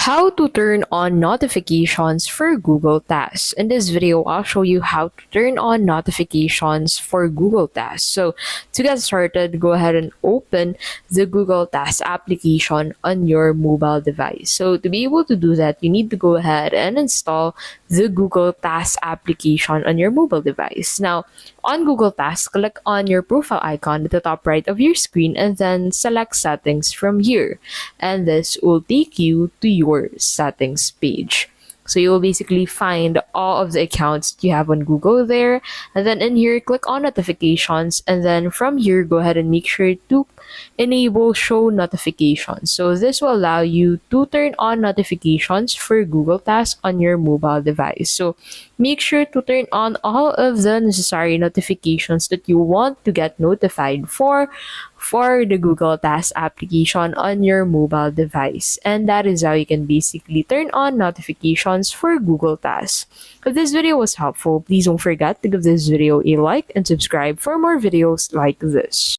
How to turn on notifications for Google Tasks. In this video, I'll show you how to turn on notifications for Google Tasks. So to get started, go ahead and open the Google Tasks application on your mobile device. So to be able to do that, you need to go ahead and install the Google Tasks application on your mobile device. Now, on Google Tasks, click on your profile icon at the top right of your screen and then select settings from here. And this will take you to your settings page. So you will basically find all of the accounts that you have on Google there. And then in here, click on notifications. And then from here, go ahead and make sure to enable show notifications. So this will allow you to turn on notifications for Google Tasks on your mobile device. So make sure to turn on all of the necessary notifications that you want to get notified for the Google Tasks application on your mobile device. And that is how you can basically turn on notifications for Google Tasks. If this video was helpful, please don't forget to give this video a like and subscribe for more videos like this.